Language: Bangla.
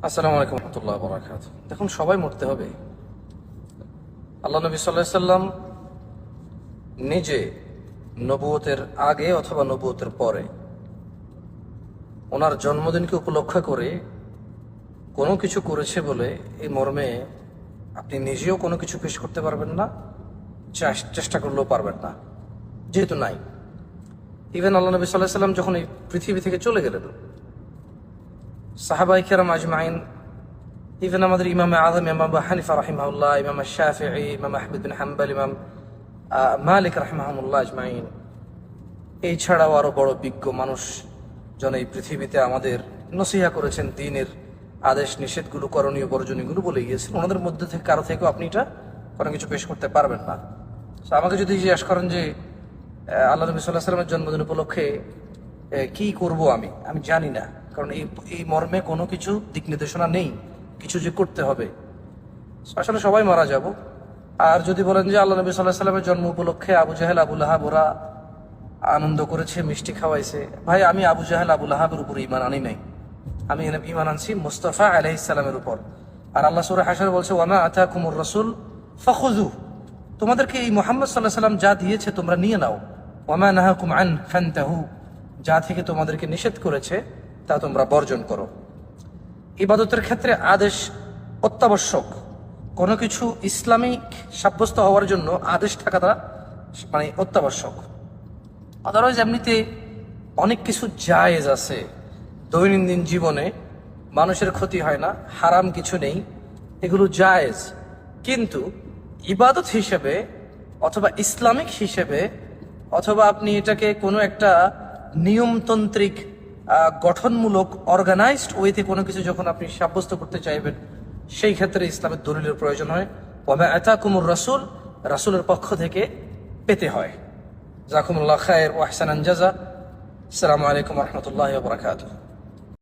আসসালামু আলাইকুম রহমতুল্লাহ বরাকাত। দেখুন, সবাই মরতে হবে। আল্লাহ নবী সাল্লাল্লাহু আলাইহি সাল্লাম নিজে নবুয়তের আগে অথবা নবুয়তের পরে ওনার জন্মদিনকে উপলক্ষ করে কোনো কিছু করেছে বলে এই মর্মে আপনি নিজেও কোনো কিছু পেশ করতে পারবেন না, চেষ্টা করলেও পারবেন না, যেহেতু নাই। ইভেন আল্লাহ নবী সাল্লাল্লাহু আলাইহি সাল্লাম যখন এই পৃথিবী থেকে চলে গেলেন, সাহাবায়ে কেরাম আজমাইন, ইভেন আমাদের ইমাম আযম ইমাম আবু হানিফা রাহিমাহুল্লাহ, ইমাম শাফিঈ, ইমাম আহমদ বিন হাম্বল, ইমাম মালিক রাহিমাহুল্লাহ আজমাইন, এই ছাড়াও আরো বড় বিজ্ঞ মানুষ জন এই পৃথিবীতে আমাদের নসিহা করেছেন, দ্বীনের আদেশ নিষেধগুলো, করণীয় বর্জনীয়গুলো বলে গিয়েছেন। ওনাদের মধ্যে থেকে কারো থেকেও আপনি এটা কোনো কিছু পেশ করতে পারবেন না। আমাকে যদি জিজ্ঞাসা করেন যে আল্লাহ নবী সাল্লাল্লাহু আলাইহি সাল্লামের জন্মদিন উপলক্ষে কি করব, আমি জানি না, কারণ এই মর্মে কোনো কিছু দিক নির্দেশনা নেই কিছু যে করতে হবে। আসলে সবাই মারা যাব। আর যদি বলেন যে আল্লাহ নবী সাল্লাল্লাহু আলাইহি সাল্লামের জন্ম উপলক্ষে আবু জাহেল আবু লাহাব ওরা আনন্দ করেছে, মিষ্টি খাওয়াইছে, ভাই আমি আবু জাহেল আবু লাহাবের উপর ঈমান আনি নাই, আমি ঈমান আনছি মুস্তাফা আলাইহিস সালামের উপর। আর আল্লাহ সূরা হাশর বলছে, ওয়ামা আতাকুমুর রাসূল ফাখুযু, তোমাদেরকে এই মুহাম্মদ সাল্লাল্লাহু আলাইহি সাল্লাম যা দিয়েছে তোমরা নিয়ে নাও। ওয়ামা নাহাকুম আন ফান্তাহু, যা থেকে তোমাদেরকে নিষেধ করেছে তা তোমরা বর্জন করো। ইবাদতের ক্ষেত্রে আদেশ অত্যাবশ্যক। কোনো কিছু ইসলামিক সাব্যস্ত হওয়ার জন্য আদেশ থাকাটা মানে অত্যাবশ্যক। আদারওয়াইজ এমনিতে অনেক কিছু জায়েজ আছে দৈনন্দিন জীবনে, মানুষের ক্ষতি হয় না, হারাম কিছু নেই, এগুলো জায়েজ। কিন্তু ইবাদত হিসেবে অথবা ইসলামিক হিসেবে অথবা আপনি এটাকে কোনো একটা নিয়মতান্ত্রিক গঠনমূলক অর্গানাইজড ওয়েতে কোনো কিছু যখন আপনি সাব্যস্ত করতে চাইবেন, সেই ক্ষেত্রে ইসলামের দলিলের প্রয়োজন হয়। ওয়া আতাকুমুর রাসূল, রাসূলের পক্ষ থেকে পেতে হয়। জাযাকুমুল্লাহু খায়র ওয়া আহসানান জাযা। আসসালামু আলাইকুম ওয়া রাহমাতুল্লাহি ওয়া বারাকাতুহু।